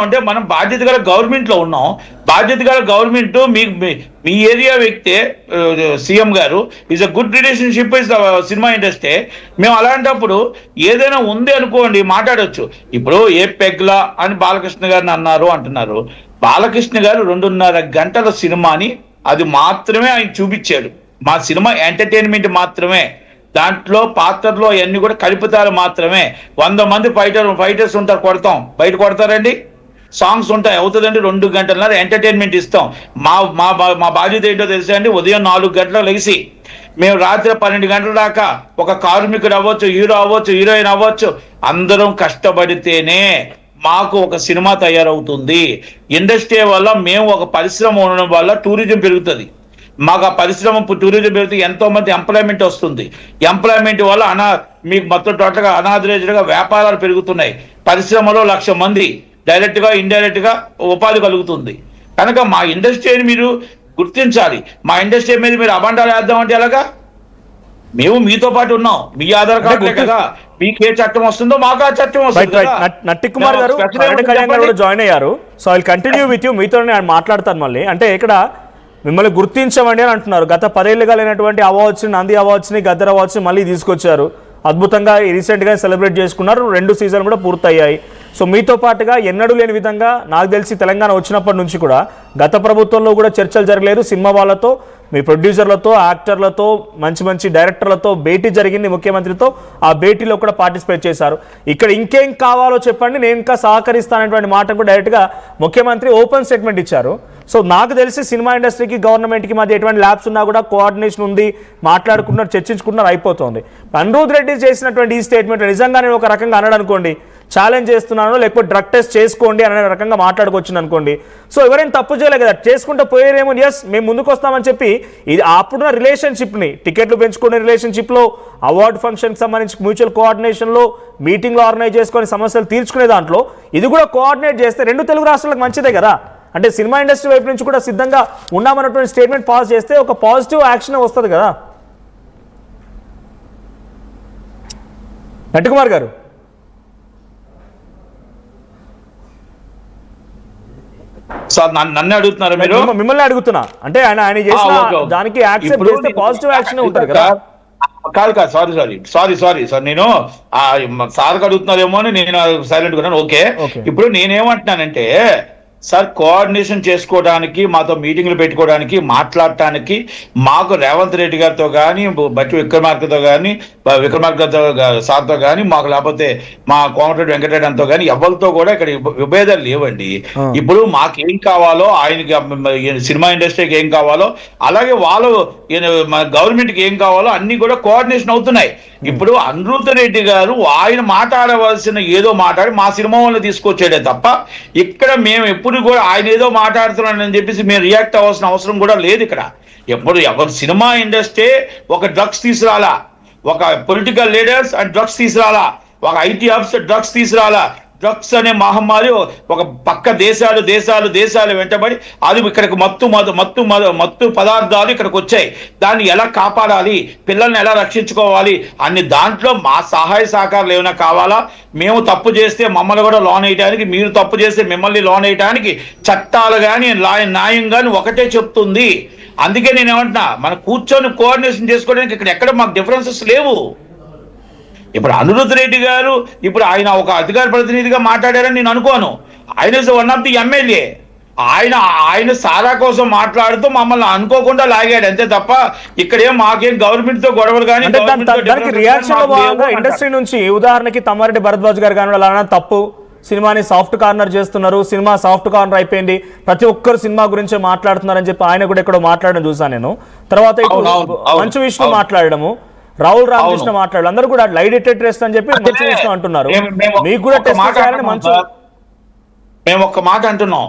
అంటే మనం బాధ్యత గల గవర్నమెంట్ లో ఉన్నాం. బాధ్యత గల గవర్నమెంట్ మీ ఏరియా వ్యక్తే సీఎం గారు is a good relationship is the cinema industry. మేము అలాంటప్పుడు ఏదైనా ఉంది అనుకోండి మాట్లాడొచ్చు. ఇప్పుడు ఏ పెగ్లా అని బాలకృష్ణ గారిని అన్నారు అంటున్నారు. బాలకృష్ణ గారు 2.5 గంటల సినిమాని అది మాత్రమే ఆయన చూపించాడు. మా సినిమా ఎంటర్టైన్మెంట్ మాత్రమే, దాంట్లో పాత్రలో అవన్నీ కూడా కల్పితాలు మాత్రమే. 100 మంది ఫైటర్స్ ఉంటారు, కొడతాం, బయట కొడతారండి. సాంగ్స్ ఉంటాయి, అవుతుందండి. 2 గంటలన్నర ఎంటర్టైన్మెంట్ ఇస్తాం. మా మా మా బాధ్యత ఏంటో తెలుసా అండి? ఉదయం 4 గంటలకు లెగిసి మేము రాత్రి 12 గంటల దాకా ఒక కార్మికుడు అవ్వచ్చు, హీరో అవ్వచ్చు, హీరోయిన్ అవ్వచ్చు, అందరం కష్టపడితేనే మాకు ఒక సినిమా తయారవుతుంది. ఇండస్ట్రీ వల్ల మేము ఒక పరిశ్రమ ఉండడం వల్ల టూరిజం పెరుగుతుంది. మాకు ఆ పరిశ్రమ టూరిజం పెడితే ఎంతో మంది ఎంప్లాయ్మెంట్ వస్తుంది. ఎంప్లాయ్మెంట్ వల్ల మీకు మొత్తం టోటల్గా అనాథరైజ్డ్గా వ్యాపారాలు పెరుగుతున్నాయి. పరిశ్రమలో 1,00,000 మంది డైరెక్ట్ గా ఇండైరెక్ట్ గా ఉపాధి కలుగుతుంది. కనుక మా ఇండస్ట్రీని మీరు గుర్తించాలి. మా ఇండస్ట్రీ మీద మీరు అబండాలు వేద్దామంటే ఎలాగా? మేము మీతో పాటు ఉన్నాం. మీ ఆధార్ కార్డులే కదా, మీకు ఏ చట్టం వస్తుందో మాకు ఆ చట్టం వస్తుంది. నట్టి కుమార్ గారు జాయిన్ అయ్యారు. So I continue with you. మీతో మాట్లాడతాను మళ్ళీ. అంటే ఇక్కడ మిమ్మల్ని గుర్తించమండి అని అంటున్నారు. గత 10 ఏళ్ళుగా లేనటువంటి అవార్డ్స్ని, నంది అవార్డ్స్ని, గద్దర్ అవార్డ్స్ని మళ్ళీ తీసుకొచ్చారు. అద్భుతంగా రీసెంట్గా సెలబ్రేట్ చేసుకున్నారు. 2 సీజన్లు కూడా పూర్తయ్యాయి. సో మీతో పాటుగా ఎన్నడూ లేని విధంగా నాకు తెలిసి తెలంగాణ వచ్చినప్పటి నుంచి కూడా గత ప్రభుత్వంలో కూడా చర్చలు జరగలేదు. సినిమా వాళ్ళతో, మీ ప్రొడ్యూసర్లతో, యాక్టర్లతో, మంచి మంచి డైరెక్టర్లతో భేటీ జరిగింది. ముఖ్యమంత్రితో ఆ భేటీలో కూడా పార్టిసిపేట్ చేశారు. ఇక్కడ ఇంకేం కావాలో చెప్పండి, నేను ఇంకా సహకరిస్తానటువంటి మాట కూడా డైరెక్ట్గా ముఖ్యమంత్రి ఓపెన్ స్టేట్మెంట్ ఇచ్చారు. సో నాకు తెలిసి సినిమా ఇండస్ట్రీకి గవర్నమెంట్కి మధ్య ఎటువంటి ల్యాబ్స్ ఉన్నా కూడా కోఆర్డినేషన్ ఉంది, మాట్లాడుకుంటున్నారు, చర్చించుకుంటున్నారు, అయిపోతుంది. అనిరుద్ రెడ్డి చేసినటువంటి ఈ స్టేట్మెంట్ నిజంగా నేను ఒక రకంగా అన్నాడు అనుకోండి, ఛాలెంజ్ చేస్తున్నాను, లేకపోతే డ్రగ్ టెస్ట్ చేసుకోండి అనే రకంగా మాట్లాడుకొచ్చింది అనుకోండి. సో ఎవరైనా తప్పు చేయలేదు కదా, చేసుకుంటూ పోయేరేమో. ఎస్, మేము ముందుకు వస్తామని చెప్పి ఇది అప్పుడున్న రిలేషన్షిప్ని, టికెట్లు పెంచుకునే రిలేషన్షిప్లో, అవార్డు ఫంక్షన్కి సంబంధించి మ్యూచువల్ కోఆర్డినేషన్లో, మీటింగ్లో ఆర్గనైజ్ చేసుకొని సమస్యలు తీర్చుకునే దాంట్లో ఇది కూడా కోఆర్డినేట్ చేస్తే 2 తెలుగు రాష్ట్రాలకు మంచిదే కదా. అంటే సినిమా ఇండస్ట్రీ వైపు నుంచి కూడా సిద్ధంగా ఉన్నామన్నటువంటి స్టేట్మెంట్ పాస్ చేస్తే ఒక పాజిటివ్ యాక్షన్ వస్తుంది కదా. నట్టి కుమార్ గారు సార్ నన్ను అడుగుతున్నారు మీరు? మిమ్మల్ని అడుగుతున్నా. అంటే ఆయన చేసిన దానికి యాక్సెప్ట్ చేస్తే పాజిటివ్ యాక్షన్ ఉంటుంది కదా. కాదు, సారీ సార్, నేను సార్కి అడుగుతున్నారేమో అని నేను సైలెంట్ గా. ఓకే, ఇప్పుడు నేనేమంటున్నానంటే సార్, కోఆర్డినేషన్ చేసుకోవడానికి, మాతో మీటింగ్లు పెట్టుకోవడానికి, మాట్లాడటానికి మాకు రేవంత్ రెడ్డి గారితో కానీ, బట్టి విక్రమార్కతో కానీ, సార్తో కానీ, మాకు లేకపోతే మా కోమటిరెడ్డి వెంకటరెడ్డితో కానీ ఎవరితో కూడా ఇక్కడ విభేదాలు లేవండి. ఇప్పుడు మాకేం కావాలో, ఆయనకి సినిమా ఇండస్ట్రీకి ఏం కావాలో, అలాగే వాళ్ళు గవర్నమెంట్కి ఏం కావాలో అన్ని కూడా కోఆర్డినేషన్ అవుతున్నాయి. ఇప్పుడు అనిరుద్ రెడ్డి గారు ఆయన మాట్లాడవలసిన ఏదో మాట్లాడి మా సినిమా వాళ్ళని తీసుకొచ్చాడే తప్ప, ఇక్కడ మేము ఎప్పుడు కూడా ఆయన ఏదో మాట్లాడుతున్నాడని చెప్పేసి మేము రియాక్ట్ అవ్వాల్సిన అవసరం కూడా లేదు. ఇక్కడ ఎవరు సినిమా ఇండస్ట్రీ ఒక డ్రగ్స్ తీసుకురాలా, ఒక పొలిటికల్ లీడర్స్ అండ్ డ్రగ్స్ తీసుకురాలా, ఒక ఐటీ ఆఫీసర్ డ్రగ్స్ తీసుకురాలా. డ్రగ్స్ అనే మహమ్మారి ఒక పక్క దేశాలు వెంటబడి అది ఇక్కడికి మత్తు పదార్థాలు ఇక్కడికి వచ్చాయి. దాన్ని ఎలా కాపాడాలి, పిల్లల్ని ఎలా రక్షించుకోవాలి అన్ని దాంట్లో మా సహాయ సహకారాలు ఏమైనా కావాలా? మేము తప్పు చేస్తే మమ్మల్ని కూడా లోన్ వేయడానికి, మీరు తప్పు చేస్తే మిమ్మల్ని లోన్ వేయడానికి చట్టాలు కానీ న్యాయం కానీ ఒకటే చెప్తుంది. అందుకే నేను ఏమంటున్నా, మనం కూర్చొని కోఆర్డినేషన్ చేసుకోవడానికి ఇక్కడ ఎక్కడ మాకు డిఫరెన్సెస్ లేవు. ఇప్పుడు అనిరుద్ రెడ్డి గారు ఇప్పుడు ఆయన ఒక అధికార ప్రతినిధిగా మాట్లాడారని నేను అనుకోను. ఆయన is one of the MLA. ఆయన సారా కోసం మాట్లాడుతూ మమ్మల్ని అనుకోకుండా లాగాడు అంతే తప్ప ఇక్కడేం మాకేం గవర్నమెంట్ తో గొడవలు కానీ. ఇండస్ట్రీ నుంచి ఉదాహరణకి తమ్మారెడ్డి భరద్వాజ్ గారు కానీ అలా తప్పు, సినిమాని సాఫ్ట్ కార్నర్ చేస్తున్నారు, సినిమా సాఫ్ట్ కార్నర్ అయిపోయింది, ప్రతి ఒక్కరు సినిమా గురించి మాట్లాడుతున్నారని చెప్పి ఆయన కూడా ఎక్కడో మాట్లాడడం చూసాను నేను. తర్వాత మంచు విష్ణు మాట్లాడడము, రాహుల్ రామకృష్ణ మాట్లాడారు, అందరూ కూడా లై డిటెక్టర్ టెస్ట్ అని చెప్పి మంచు విష్ణు అంటున్నారు. మీకు కూడా టెస్ట్ చేయాలని మేము ఒక్క మాట అంటున్నాం.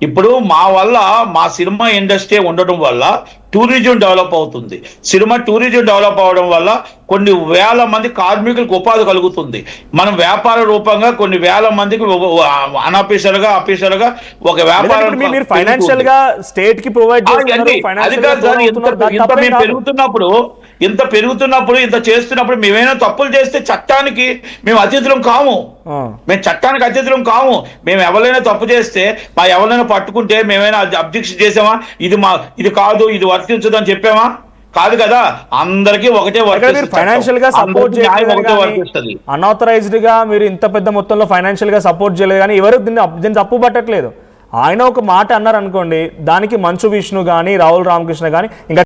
ఇప్పుడు మా వల్ల, మా సినిమా ఇండస్ట్రీ ఉండటం వల్ల టూరిజం డెవలప్ అవుతుంది. సినిమా టూరిజం డెవలప్ అవడం వల్ల కొన్ని వేల మంది కార్మికులకు ఉపాధి కలుగుతుంది. మనం వ్యాపార రూపంగా కొన్ని వేల మందికి అన్అఫీషియల్గా అఫీషియల్గా ఒక వ్యాపారం ఫైనాన్షియల్ గా స్టేట్ కి ప్రొవైడ్ ఇంత పెరుగుతున్నప్పుడు ఇంత చేస్తున్నప్పుడు మేమైనా తప్పులు చేస్తే చట్టానికి మేము అతిథులం కాము. మేము చట్టానికి అతిథులం కాము. మేము ఎవరైనా తప్పు చేస్తే మా ఎవరైనా పట్టుకుంటే మేమైనా అబ్జెక్షన్ చేసామా, ఇది కాదు, ఇది వర్తించదు అని చెప్పామా? కాదు కదా. అందరికీ ఒకటే ఫైనాన్షియల్ గా సపోర్ట్ చేయాలి. అన్ఆథరైజ్డ్ గా మీరు ఇంత పెద్ద మొత్తంలో ఫైనాన్షియల్ గా సపోర్ట్ చేయలేదు కానీ ఎవరు దీన్ని తప్పు పట్టట్లేదు. ఆయన ఒక మాట అన్నారు అనుకోండి, దానికి మంచు విష్ణు కానీ రాహుల్ రామకృష్ణ కానీ ఇంకా